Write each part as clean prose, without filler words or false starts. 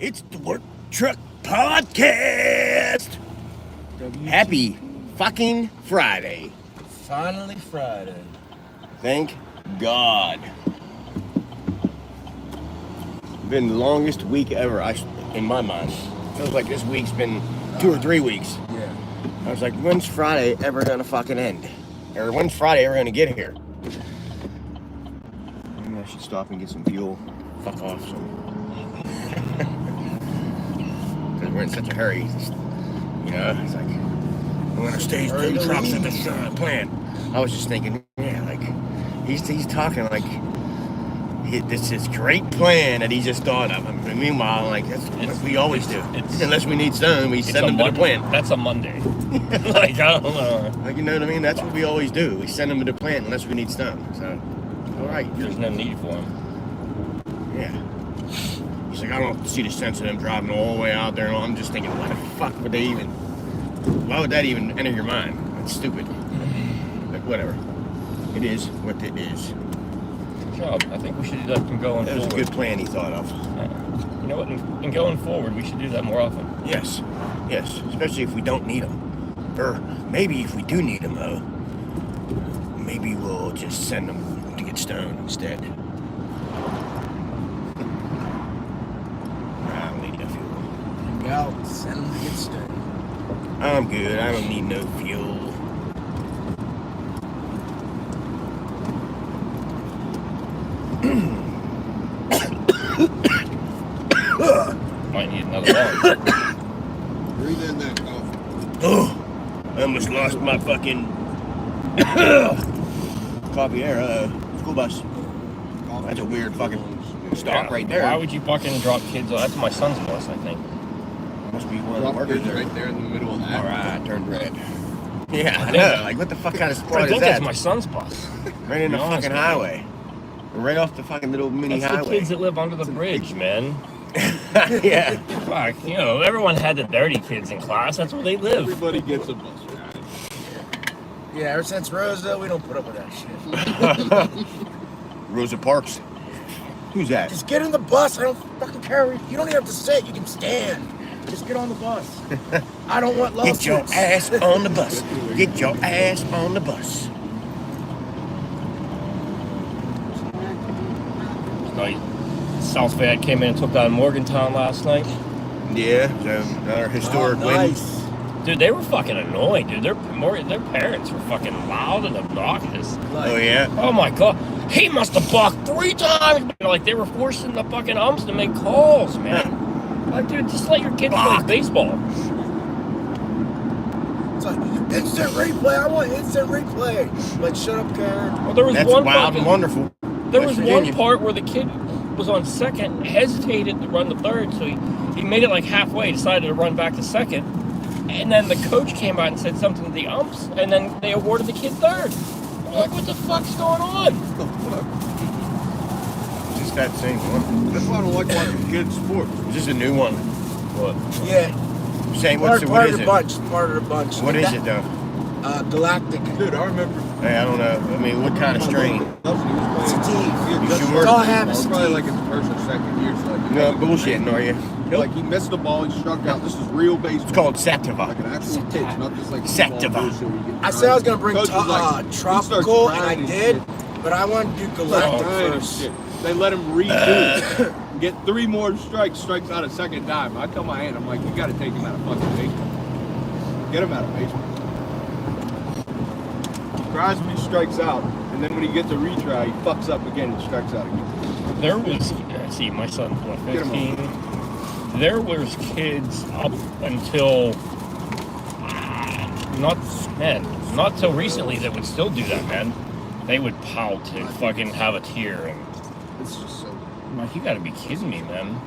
It's the Work Truck Podcast. Happy fucking Friday. Finally Friday. Thank God. Been the longest week ever, in my mind. Feels like this week's been 2 or 3 weeks. Yeah. I was like, when's Friday ever gonna fucking end? Or when's Friday ever gonna get here? Maybe I should stop and get some fuel. Fuck off some. Because we're in such a hurry. It's like, we're gonna stage 2 trucks at this plant. I was just thinking, yeah, like, he's talking like this is great plan that he just thought of. I mean, meanwhile, like, that's what we always do. Unless we need stone, we send them to the plant. That's a Monday. Like, I don't know. Like, you know what I mean? That's what we always do. We send them to the plant unless we need stone. So, all right. There's no need for them. Yeah. He's like, I don't see the sense of them driving all the way out there. And I'm just thinking, why the fuck would why would that even enter your mind? It's stupid. But whatever. It is what it is. Good job. I think we should do that from going That was forward. a good plan he thought of. You know what? In going forward, we should do that more often. Yes. Yes. Especially if we don't need them. Or maybe if we do need them, though, maybe we'll just send them to get stone instead. I don't need no fuel. Go, send them to get stone. I'm good. I don't need no fuel. Might need another one. Breathe in that coffee. Oh, I almost lost my fucking coffee there. School bus. That's a weird fucking stop right there. Why would you fucking drop kids off? That's my son's bus, I think. Must be one of the workers there. Right there in the middle of that. All right, turned red. Yeah, I think- know. Like, what the fuck kind of I spot is think that's that? my son's bus. Right in the to be honest fucking with you. highway. Right off the fucking little mini That's the highway. kids that live under the bridge, man. Yeah. Fuck, everyone had the dirty kids in class. That's where they live. Everybody gets a bus ride. Yeah, ever since Rosa, we don't put up with that shit. Rosa Parks. Who's that? Just get in the bus. I don't fucking care. You don't even have to sit. You can stand. Just get on the bus. I don't want love. Get your ass on the bus. Get your ass on the bus. Night. South Fayette came in and took down Morgantown last night. Yeah, another historic win. Nice. Dude, they were fucking annoying, dude. Their parents were fucking loud and obnoxious. Oh, yeah? Oh my god. He must have balked 3 times. Like, they were forcing the fucking umps to make calls, man. Like, dude, just let your kids play baseball. It's like, instant replay. I want instant replay. Like, shut up, Karen. Well, there was That's one wild and wonderful. There West was Virginia. one part where the kid was on second, hesitated to run to third, so he made it like halfway, decided to run back to second, and then the coach came out and said something to the umps, and then they awarded the kid third. I'm like, what the fuck's going on? Just that same one. That's why I don't like watching kids' sports. Is this a new one? What? Yeah. Same. Part What of is the it? bunch. Part of the bunch. What is it, though? Galactic. Dude, I remember. Hey, I don't know. I mean, what kind of strain? It's a team. You sure? It's all I have is Probably team. like his first or second year. So like, No bullshitting, are you? Like he missed the ball, he struck out. This is real baseball. It's called Like Sativa. an actual pitch, not just like Sativa. ball bullshit where you get I said I was gonna bring Coach was like, he starts tropical, and I grinding did, shit. but I wanted to do Starts galactic grinding first. shit. They let him redo it. Get 3 more strikes out a second time. I tell my aunt, I'm like, you gotta take him out of fucking baseball. Get him out of baseball. Tries me, strikes out, and then when he gets a retry, he fucks up again and strikes out again. There was, see, my son's what, 15? There was kids up until, not till recently that would still do that, man. They would pout and fucking have a tear, and It's just so. I'm like, you gotta be kidding me, man.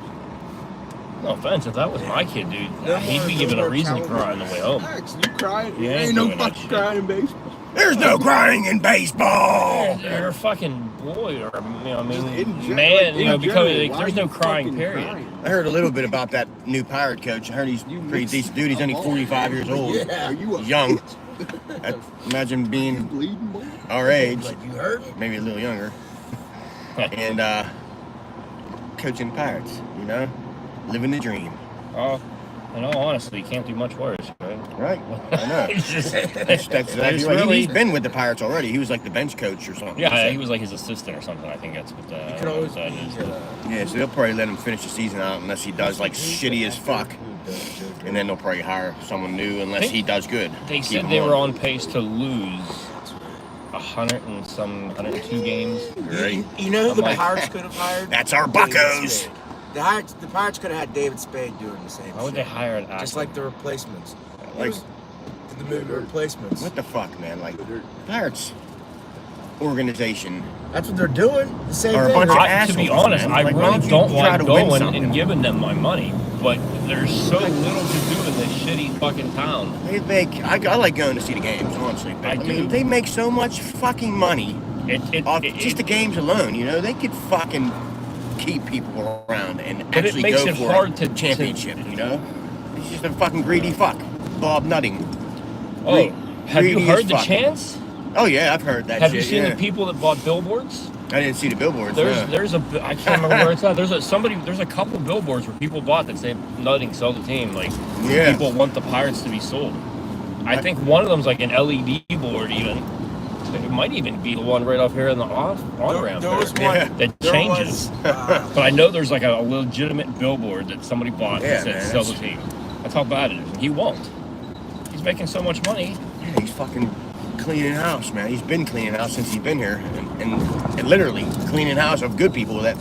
No offense, if that was my kid, dude, No he'd be more- given no a more reason to cowboy. cry on the way home. Max, you crying? Yeah, Ain't no doing that fucking shit. crying in baseball. There's no crying in baseball. They're a fucking boy, or Just in gen- man, like, in because general, like, why there's are no you crying fucking period. crying? I heard a little bit about that new Pirate coach. I heard he's You pretty mix decent dude. He's only a 45 years old. Yeah. Are you a Young. bitch? Imagine You being bleeding, boy? our age, Like, you heard me? maybe a little younger, and coaching Pirates, you know? living the dream. Oh, in all honesty, you can't do much worse, right? Right. I know. It's just, That's exactly it's right. really, He's been with the Pirates already. He was like the bench coach or something. yeah, he was like his assistant or something. I think that's what You I can don't know always what that be, is. Yeah, so they'll probably let him finish the season out unless he does like shitty as fuck. And then they'll probably hire someone new unless he does good. They Keep said him they were on pace to lose 102 games. Great. You know who the I'm like- Pirates could have hired? That's our David buckos. Spade. The Pirates could have had David Spade doing the same Why would they shit. hire an actor? Just like the Replacements. Like- The movie Replacements. What the fuck, man? Like, Pirates organization That's what they're doing. The same are a thing. bunch of to assholes. be honest, man. I Like, why really you don't try like to win going something? and giving them my money, but there's so little to do in this shitty fucking town. They make. I like going to see the games, honestly. But, I I mean, do. they make so much fucking money off just the games alone. You know, they could fucking keep people around and But it actually makes go it for hard a to- championship. You know, he's just a fucking greedy fuck, Bob Nutting. Oh, have you greedy as heard the fuck. chants? Oh yeah, I've heard that. Have shit, you seen yeah. the people that bought billboards? I didn't see the billboards. There's a I can't remember where it's at. There's a couple billboards where people bought that say "Nutting, sell the team." Like Yeah. people want the Pirates to be sold. I think one of them's like an LED board even. It might even be the one right off here in the on ramp There was there. one. Yeah. That There changes. was, But I know there's like a legitimate billboard that somebody bought Yeah, that said man, "Sell the that's- team." That's how bad it is. And he won't. He's making so much money. Yeah, he's fucking cleaning house, man. He's been cleaning house since he's been here, and literally cleaning house of good people that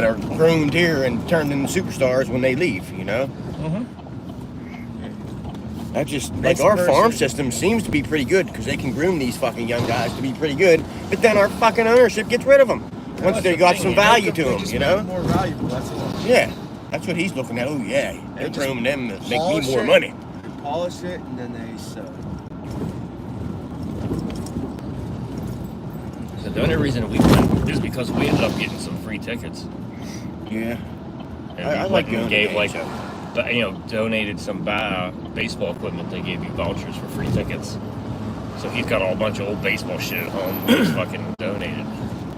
are groomed here and turned into superstars when they leave. You know, Mm-hmm. that just like Next our person. farm system seems to be pretty good because they can groom these fucking young guys to be pretty good, but then our fucking ownership gets rid of them once that's they the got thing, some you value to They them. just You make know, them more valuable. That's all. yeah, that's what he's looking at. Oh yeah, they're just grooming them to make me polish more it. money. Polish it and then they sew. So the only reason we went is because we ended up getting some free tickets. Yeah, And I we like went and going to gave games, donated some baseball equipment. They gave you vouchers for free tickets. So he's got a bunch of old baseball shit at home. He's fucking donated.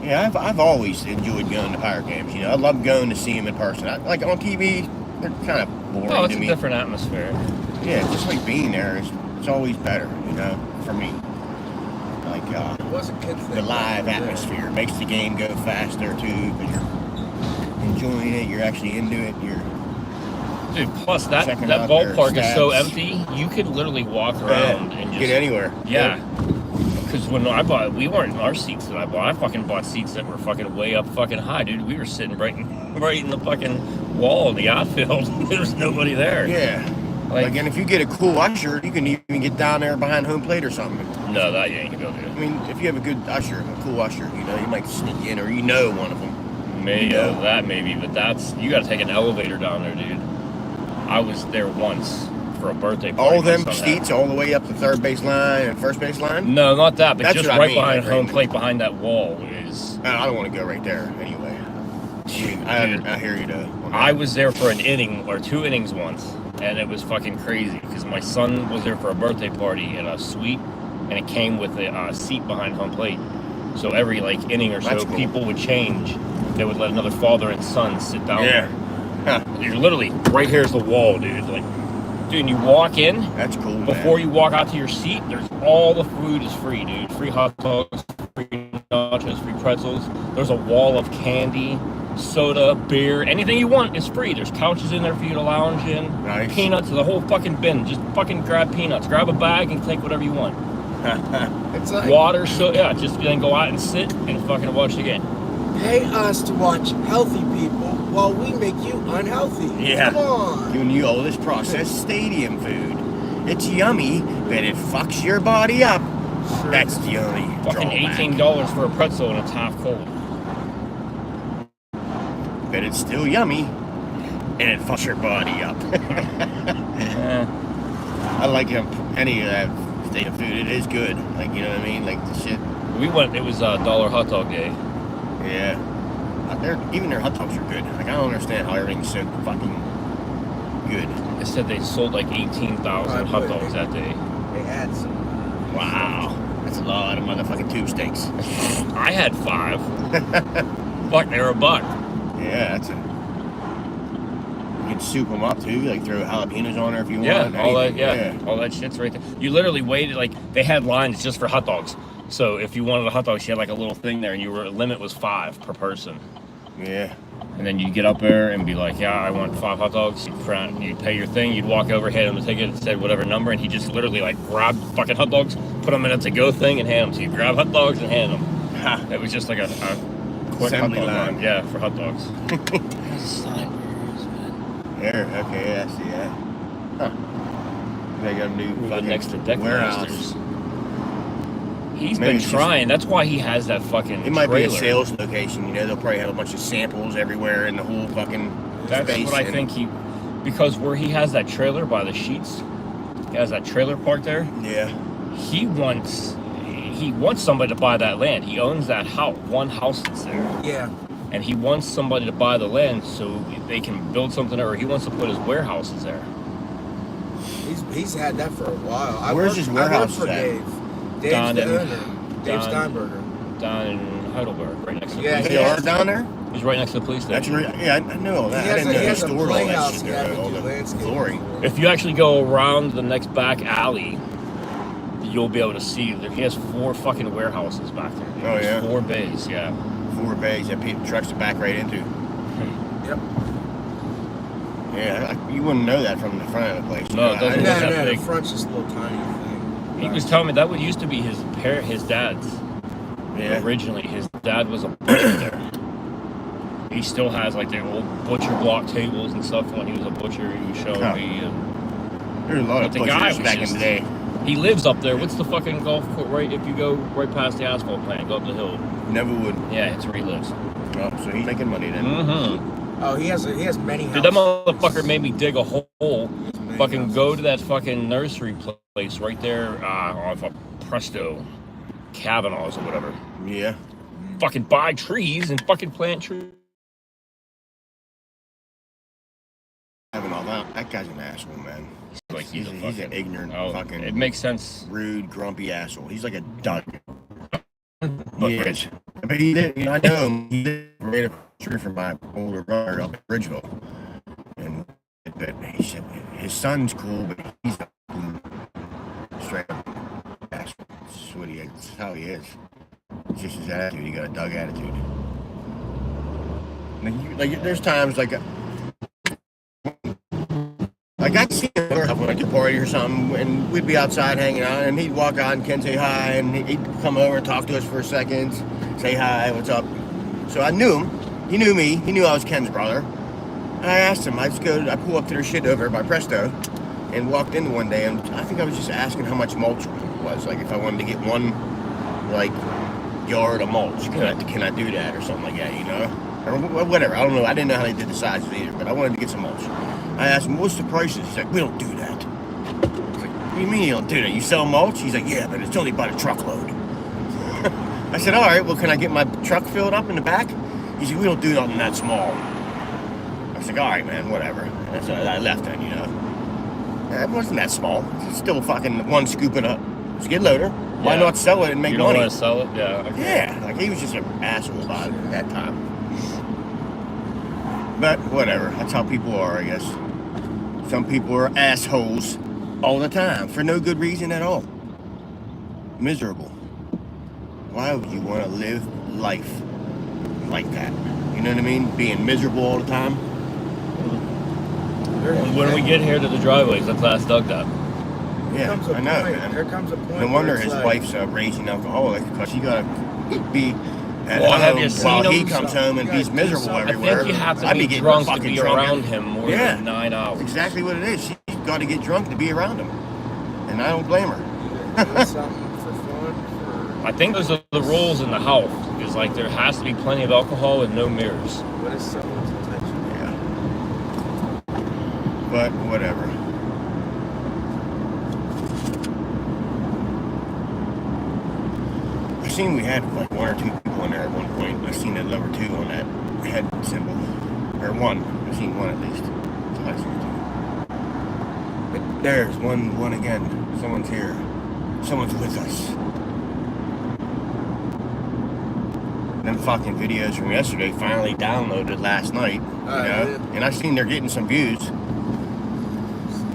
Yeah, I've always enjoyed going to Pirate games. You know, I love going to see them in person. Like on TV, they're kind of boring Oh, it's to a me. different atmosphere. Yeah, just like being there is it's always better. You know, for me, like It was a kid thing. the live atmosphere makes the game go faster too. Because you're enjoying it, you're actually into it. Dude, plus that Checking out their ballpark is so stats. empty, you could literally walk around and just get anywhere. Yeah. Because when I bought, we weren't in our seats that I bought. I fucking bought seats that were fucking way up fucking high, dude. We were sitting right in the fucking wall in the outfield. There was nobody there. Yeah. Like, and if you get a cool usher, you can even get down there behind home plate or something. No, that you ain't gonna be able I to mean, if you have a good usher, a cool usher, you know, you might sneak in or you know one of them. do. That maybe, but you got to take an elevator down there, dude. I was there once for a birthday party. All my them son had. seats all the way up to third base line and first base line? No, not that, but That's just what I right mean, behind like, home right- plate, behind that wall is. I don't want to go right there anyway. I mean, I hear you though. I was there for an inning or 2 innings once, and it was fucking crazy because my son was there for a birthday party in a suite, and it came with a seat behind home plate. So every like inning or so, That's cool. people would change. They would let another father and son sit down Yeah. Huh. there. You're literally right here's the wall, dude. Like, dude, and you walk in. That's cool, man. Before you walk out to your seat, there's all the food is free, dude. Free hot dogs, free nachos, free pretzels. There's a wall of candy, soda, beer, anything you want is free. There's couches in there for you to lounge in. Nice. Peanuts, the whole fucking bin. Just fucking grab peanuts. Grab a bag and take whatever you want. It's like, Water, so yeah, just then go out and sit and fucking watch the game. pay us to watch healthy people while we make you unhealthy. Yeah. Come on. Giving you all this processed stadium food. It's yummy, but it fucks your body up. That's the only Fucking drawback. $18 for a pretzel and it's half cold. But it's still yummy, and it fucks your body up. I like any of that stadium food. It is good. Like, you know what I mean? Like the shit. We went, it was $1 hot dog day. Yeah. Even their hot dogs are good. Like, I don't understand how everything's so fucking good. They said they sold like 18,000 hot dogs that day. They had some. Wow. That's a lot of motherfucking tube steaks. I had 5. Fuck, they were $1. Yeah, that's a can soup them up too, like throw jalapenos on there if you Yeah, want. all that. anything. Yeah, all that shit's right there. You literally waited like they had lines just for hot dogs. So if you wanted a hot dog, she had like a little thing there, and your limit was 5 per person. Yeah. And then you'd get up there and be like, yeah, I want 5 hot dogs. You'd pay your thing. You'd walk over, hand him the ticket, and said whatever number, and he just literally like grabbed fucking hot dogs, put them in a to-go thing, and hand them. So you grab hot dogs and hand them. Ha. It was just like a quick Assembly hot dog line. line. Yeah, for hot dogs. There, okay, yeah, I see that. Huh. They got a new We live fucking next to Deck warehouse. Masters. He's Maybe been it's just- trying. That's why he has that fucking It might be a trailer. sales location, you know, they'll probably have a bunch of samples everywhere in the whole fucking That's space. what I and- think because where he has that trailer by the sheets, he has that trailer park there. Yeah. He wants somebody to buy that land. He owns that house, one house that's there, Yeah. and he wants somebody to buy the land so they can build something, or he wants to put his warehouses there. He's had that for a while. Where's his warehouse I worked for at? Dave. Dave's Down the in- owner. Dave down- Steinberger. Down in Heidelberg, right next to the Yeah, police They station. are down there? He's right next to the police That's station. right. Yeah, I know all that. He I has didn't a- know he they has a stored all that playhouse shit he there, had to all do the landscaping flooring. for. If you actually go around the next back alley, you'll be able to see that he has 4 fucking warehouses back there. Oh, There's yeah? 4 bays, yeah. 4 bays that trucks to back right into. Yep. Yeah, you wouldn't know that from the front of the place. No, it I doesn't didn't- look that No, the big. front's just a little tiny thing. He was telling me that would used to be his dad's. Yeah. Originally, his dad was a butcher there. He still has like the old butcher block tables and stuff. When he was a butcher, he was showing Huh. me. And There's a lot But of the guy butchers was back in just- the day. he lives up there. What's the fucking golf course? Right, if you go right past the asphalt plant, go up the hill. Never would. Yeah, it's where he lives. Oh, so he's making money then. Mm-hmm. Oh, he has many houses. Dude, that motherfucker made me dig a hole. Many Fucking houses. go to that fucking nursery place right there off of Presto, Kavanaugh's or whatever. Yeah. Fucking buy trees and fucking plant trees. Having all that. That guy's an asshole, man. Like He's an fucking, ignorant, oh, fucking, it makes sense. rude, grumpy asshole. He's like a duck. But He Rich, is. But he did, you know, I know him. He lived right across the street from my older brother up in Bridgeville. And but he said his son's cool, but he's a straight up asshole. That's how he is. It's just his attitude. He got a Doug attitude. Like there's times like I see him at a party or something, and we'd be outside hanging out, and he'd walk out and Ken say hi, and he'd come over and talk to us for a second, say hi, what's up. So I knew him. He knew me. He knew I was Ken's brother. And I asked him. I pulled up to their shit over by Presto, and walked in one day, and I think I was just asking how much mulch was, like if I wanted to get 1 like yard of mulch, can I do that or something like that, you know? Or whatever. I don't know. I didn't know how they did the sizes either, but I wanted to get some mulch. I asked him, what's the prices? He's like, we don't do that. I was like, what do you mean you don't do that? You sell mulch? He's like, yeah, but it's only by the truckload. I said, all right, well, can I get my truck filled up in the back? He said, we don't do nothing that small. I was like, all right, man, whatever. And so I left then, you know. It wasn't that small. It's still fucking 1 scoop in a skid loader. Why Yeah. not sell it and make you don't money? want to sell it? Yeah. Okay. Yeah, like he was just an asshole about it at that time. But whatever, that's how people are, I guess. Some people are assholes all the time for no good reason at all. Miserable. Why would you want to live life like that? You know what I mean? Being miserable all the time. When we get here to the driveways, let's ask Doug that. Yeah, Comes a I know, point- man. There comes a point. No wonder where it's his like, wife's a raging alcoholic because you gotta be at Well, have home you seen while he him? comes home and You he's gotta do miserable something. I everywhere. think you have to I'd be getting drunk to fucking be drunk around every- him more Yeah. than 9 hours. That's exactly what it is. She's got to get drunk to be around him, and I don't blame her. do something for fun. I think those are the rules in the house. Is like there has to be plenty of alcohol and no mirrors. What is someone's intention? Yeah. But whatever. I seen we had like 1 or 2 people in there at one point. I seen that number 2 on that head symbol, or 1. I seen 1 at least. I seen 2. But there's one again. Someone's here. Someone's with us. them fucking videos from yesterday finally downloaded last night. You know, Yeah. and I've seen they're getting some views,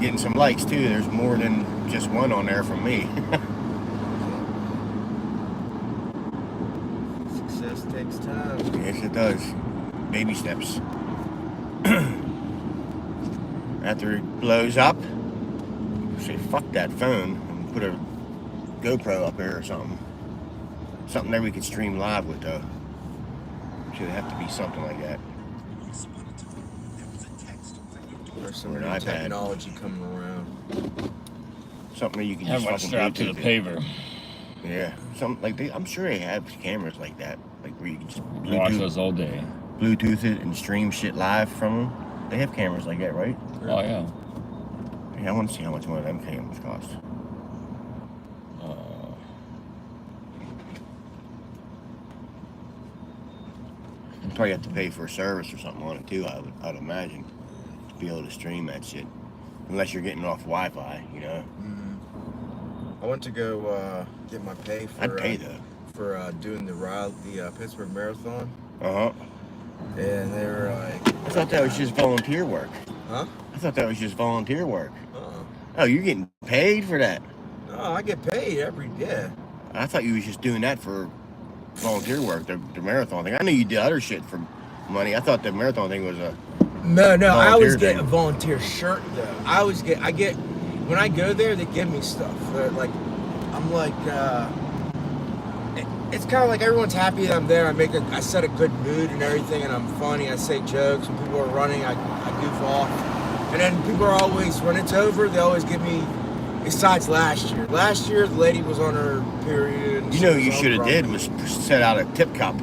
getting some likes too. There's more than just one on there from me. Success takes time. Yes, it does. Baby steps. After it blows up, say fuck that phone and put a GoPro up here or something. Something that we could stream live with though. Should have to be something like that. There's some Or an new iPad. technology coming around. Something that you can Have just one fucking strapped to the Bluetooth it. paver. Yeah, something like I'm sure they have cameras like that, like where you can just Watch those all day. Bluetooth it and stream shit live from them. They have cameras like that, right? Oh yeah. Yeah, I want to see how much one of them cameras cost. You probably have to pay for a service or something on it too. I'd imagine to be able to stream that shit, unless you're getting off Wi-Fi, you know. I went to go get my pay for I'd pay though. for doing the Pittsburgh Marathon, Uh huh. and they were like, I thought that was just volunteer work. "Huh? I thought that was just volunteer work. Uh-uh. Oh, you're getting paid for that? No, I get paid every yeah." I thought you was just doing that for volunteer work, the marathon thing. I knew you did other shit for money. I thought the marathon thing was a No, I always Volunteer get thing. a volunteer shirt though. I get when I go there, they give me stuff. They're like, I'm like, it's kind of like everyone's happy that I'm there. I set a good mood and everything, and I'm funny. I say jokes when people are running. I goof off, and then people are always when it's over, they always give me. Besides last year, the lady was on her period. And You she know, was you all should have grumpy. did was set out a tip cup.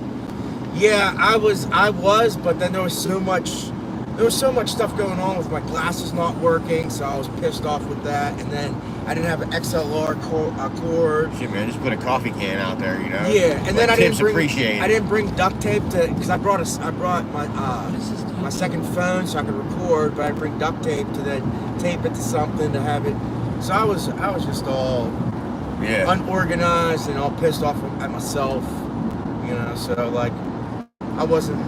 Yeah, I was, but then there was so much stuff going on with my glasses not working, so I was pissed off with that. And then I didn't have an XLR cord. Shit, man, just put a coffee can out there, you know. Yeah, and then Let I didn't tips bring appreciated. I didn't bring duct tape because I brought my second phone so I could record, but I didn't bring duct tape to then tape it to something to have it. So I was just all Yeah. unorganized and all pissed off at myself, you know. So like, I wasn't,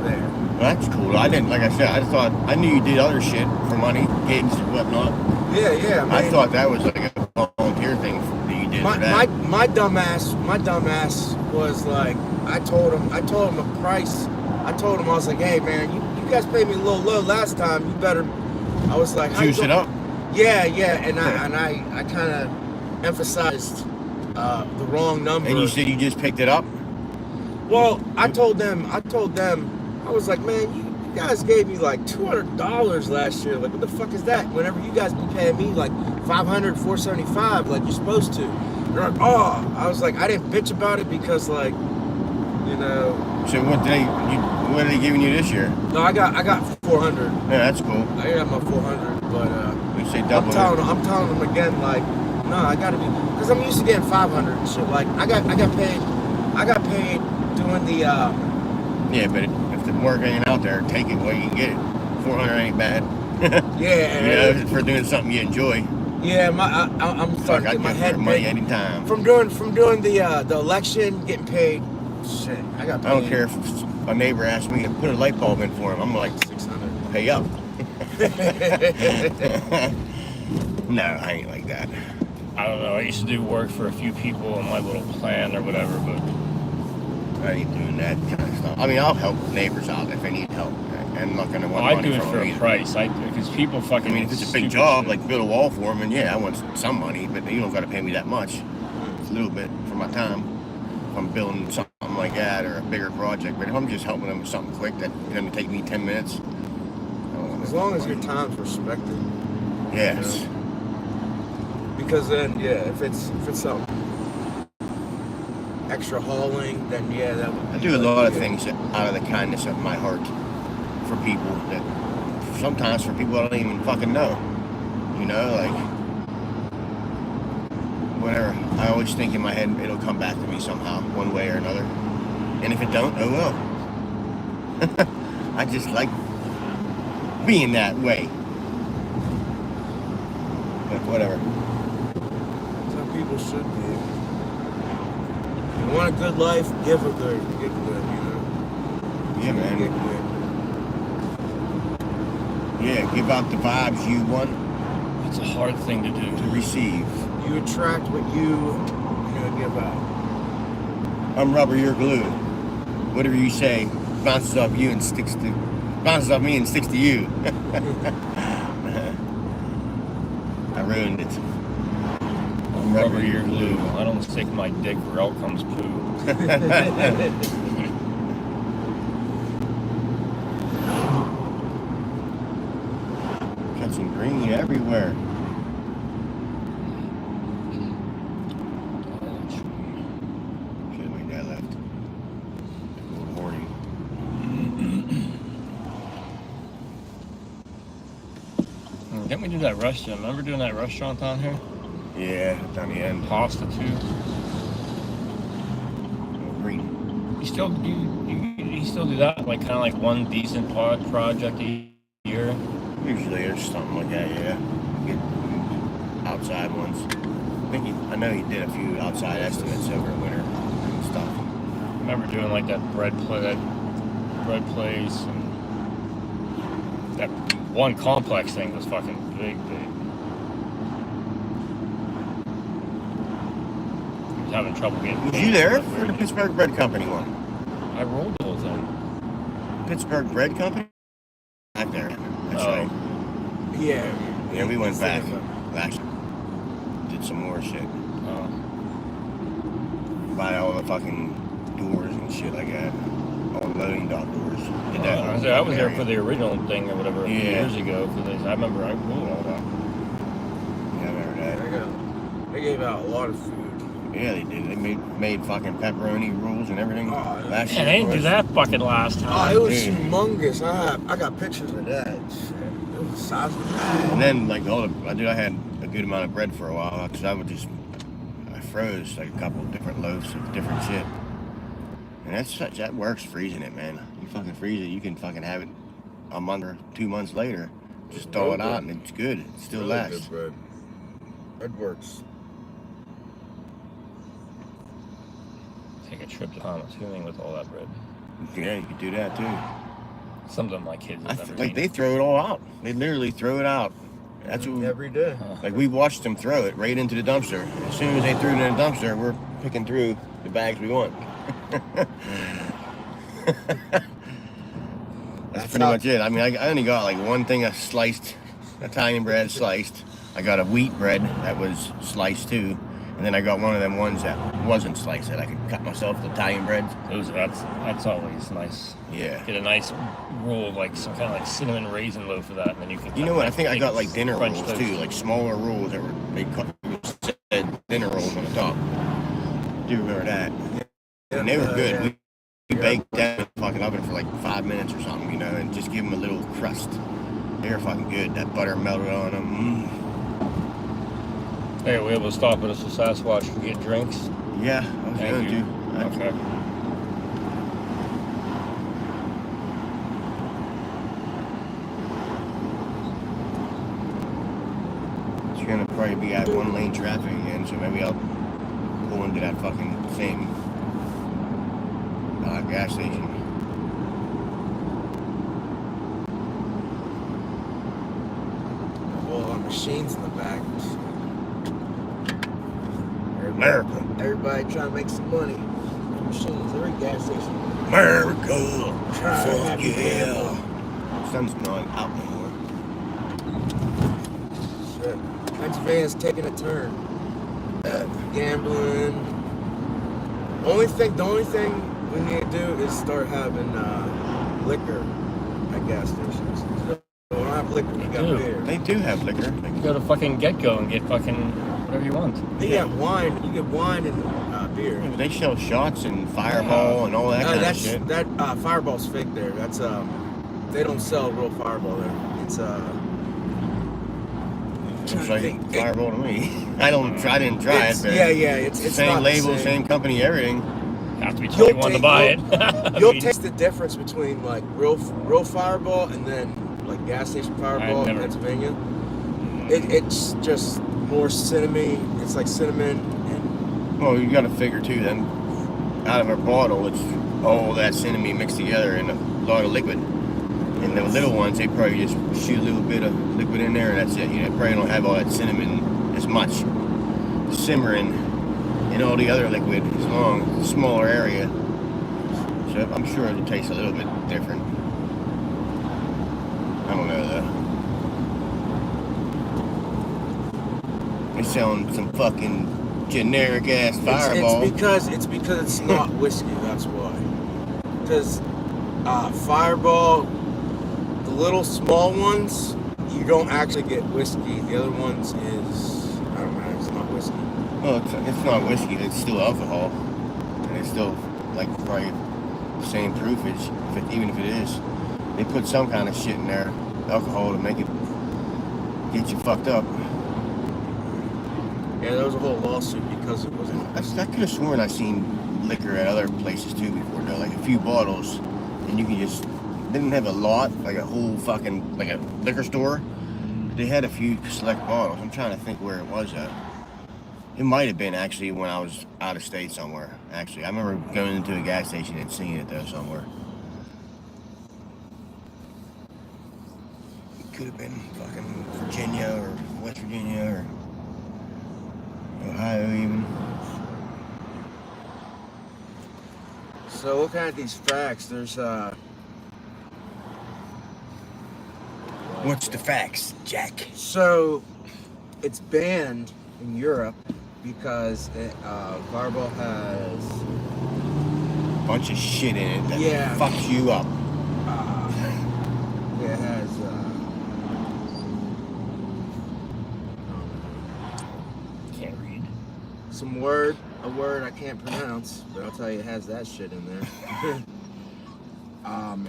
there. Well, that's cool. I didn't, like I said, I knew you did other shit for money, gigs and whatnot. Yeah. I Man. thought that was like a volunteer thing that you did for that. My dumbass was like, I told him a price. I told him I was like, hey man, you guys paid me a little low last time. You better. I was like, how you Juice it doing? up. Yeah, and I kind of emphasized the wrong number. And you said you just picked it up? Well, I told them, I was like, man, you guys gave me like $200 last year. Like, what the fuck is that? Whenever you guys be paying me like $500, $475, like you're supposed to. They're like, oh, I was like, I didn't bitch about it because like, you know. So what are they giving you this year? No, I got 400. Yeah, that's cool. I got my 400, but You say double I'm telling them again, like, no, I gotta be, because I'm used to getting 500 and shit. Like, I got paid doing the. Yeah, but if the work ain't out there, take it while you can get it. 400 ain't bad. Yeah. You know, for doing something you enjoy. Yeah, I'm Fuck, starting to I'd get my get head for money big. anytime. From doing the election, getting paid. Shit, I got paid. I don't care if a neighbor asks me to put a light bulb in for him. I'm like, 600. pay up. No, I ain't like that. I don't know. I used to do work for a few people on my little plan or whatever, but I ain't doing that kind of stuff. I mean, I'll help neighbors out if they need help. I'm not gonna want I money do it from for them a either. price. Because people fucking. I mean, if it's a big stupid job, shit. like build a wall for them, and yeah, I want some money, but you don't got to pay me that much. It's a little bit for my time. If I'm building something like that or a bigger project, but if I'm just helping them with something quick that's gonna take me 10 minutes, I don't want As no long as money. your time's respected. Yes. Because then, yeah, if it's something extra hauling, then yeah, that would. I do a lot of things out of the kindness of my heart for people that sometimes for people I don't even fucking know. You know, like whatever. I always think in my head it'll come back to me somehow, one way or another. And if it don't, oh well. I just like being that way. But whatever. Some people should be. You want a good life, give a good, you know. Yeah, man. Get good. Yeah, give out the vibes you want It's a hard thing to do. to receive. You attract what you give out. I'm rubber, you're glue. Whatever you say bounces off you and bounces off me and sticks to you. I ruined it. I'm rubber, you're glue. I don't stick my dick where out comes poo. Got some green everywhere. Shit, my dad left. Good morning. Didn't we do that restaurant? Remember doing that restaurant down here? Yeah, down the end. Pasta too. Green. You still do that? Like kind of like one decent project a year? Usually there's something like that, yeah. Get outside ones. I know he did a few outside estimates over winter and stuff. I remember doing like that bread place, and that one complex thing was fucking big. I was having trouble getting. Was you there for the Pittsburgh Bread Company one? I rolled the whole thing. Pittsburgh Bread Company? Back there. That's Oh. right. Yeah. Yeah, we went back last. Did some more shit. Oh. Buy all the fucking doors and shit like that. All the loading dock doors. Did that. I was there for the original thing or whatever a few Yeah. years ago. I remember I rolled all that. Yeah, I remember that. They gave out a lot of food. Yeah, they did. They made fucking pepperoni rolls and everything. Oh, last Man, year. they didn't do that fucking last Oh, time. it was dude. humongous. I got pictures of that. Shit. It was the size of that. And then, like, I had a good amount of bread for a while because I froze like a couple of different loaves of different shit. And that works freezing it, man. You fucking freeze it, you can fucking have it a month or 2 months later. Just thaw it out and it's good. It still Really lasts. good bread. Bread works. Take a trip to Thomasville with all that bread. Yeah, you could do that too. Some of them my kids have never Like seen. they throw it all out. They literally throw it out. That's what Every day. like we watched them throw it right into the dumpster. As soon as they threw it in the dumpster, we're picking through the bags we want. That's pretty much it. I mean, I only got like one thing of sliced Italian bread sliced. I got a wheat bread that was sliced too. And then I got one of them ones that wasn't sliced that I could cut myself the Italian bread. That's always nice. Yeah. Get a nice roll of like some kind of like cinnamon raisin loaf of that, and then you can. You know what? I think I got like dinner French rolls toast. too, like smaller rolls that said dinner rolls on the top. Do you remember that? And they were good. Yeah. We baked that in the fucking oven for like 5 minutes or something, you know, and just give them a little crust. They were fucking good. That butter melted on them. Hey, are we able to stop at a Sasquatch and get drinks? Yeah, I was Thank going you. to. Okay. It's gonna probably be at 1 lane traffic again, so maybe I'll pull into that fucking same gas station. Well, our machines in the back. America. Everybody trying to make some money. Machines, every gas station. America. Fuck yeah. Sun's not out anymore. Shit. Pennsylvania's taking a turn. Gambling. The only thing we need to do is start having liquor at gas stations. We don't have liquor, we got do. beer. They do have liquor. You go to fucking Get Go and get fucking whatever you want. You get wine. You get wine and beer. Yeah, but they sell shots and Fireball and all that kind of shit. That Fireball's fake there. That's they don't sell real Fireball there. It's Looks like Fireball to me. I didn't try it, but yeah. It's same not label, the same company, everything. You have to be 21 to buy it. You'll I mean, taste the difference between like real Fireball and then like gas station Fireball in Pennsylvania. It's just more cinnamon. It's like cinnamon and Well, you got to figure too. Then out of a bottle, it's all that cinnamon mixed together in a lot of liquid. And the little ones, they probably just shoot a little bit of liquid in there and that's it. You know, probably don't have all that cinnamon as much simmering in all the other liquid as long, smaller area. So I'm sure it'll taste a little bit different. I don't know though. They're selling some fucking generic ass Fireball. It's because it's not whiskey. That's why. Because Fireball, the little small ones, you don't actually get whiskey. The other ones is, I don't know, it's not whiskey. Well, it's not whiskey. It's still alcohol, and it's still like probably the same proofage. Even if it is, they put some kind of shit in there, alcohol, to make it get you fucked up. Yeah, there was a whole lawsuit because it wasn't. I could have sworn I've seen liquor at other places too before, though. Like a few bottles, and you could just, they didn't have a lot, like a whole fucking, like a liquor store. They had a few select bottles. I'm trying to think where it was at. It might have been actually when I was out of state somewhere. Actually, I remember going into a gas station and seeing it though somewhere. It could have been fucking Virginia or West Virginia or Ohio even. So looking at these facts, there's What's the facts, Jack? so it's banned in Europe because Fireball has Bunch of shit in it that Yeah. fucks you up. it has Can't read. a word I can't pronounce, but I'll tell you it has that shit in there.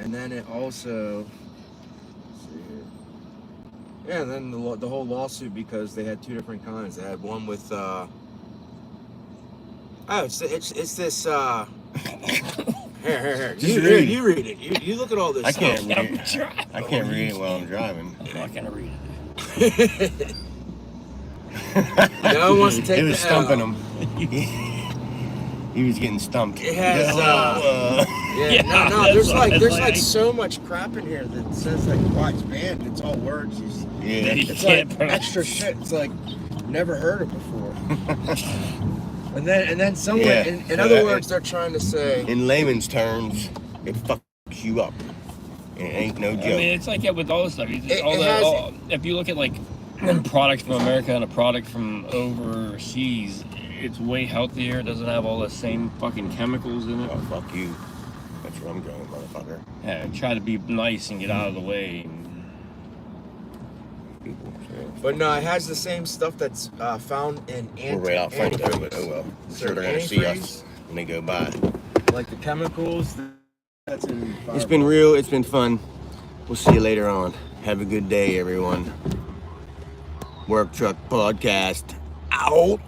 And then it also, let's see here. Yeah, and then the whole lawsuit because they had two different kinds. They had one with it's this here. Just You read. you read it. You look at all this I stuff. can't read. I can't read it while I'm driving. I'm not gonna read it. No one wants to take It was the stumping L. him. He was getting stumped. It has Yeah, there's that's like like- so much crap in here that says like why it's banned. It's all words. Yeah. You It's can't like pronounce extra shit. It's like never heard of before. and then someone Yeah, in so other that- words they're trying to say In layman's terms, it fucks you up. It ain't no joke. I mean, it's like with all this stuff. If you look at like products from America and a product from overseas, it's way healthier. It doesn't have all the same fucking chemicals in it. Oh, fuck you. That's where I'm going, motherfucker. Yeah, try to be nice and get out of the way. People, so. But no, it has the same stuff that's found in We're right out front of it, but antifreeze. oh well. I'm So sure they're gonna see us antifreeze, when they go by. like the chemicals that's in It's been real. It's been fun. We'll see you later on. Have a good day, everyone. Work Truck Podcast out.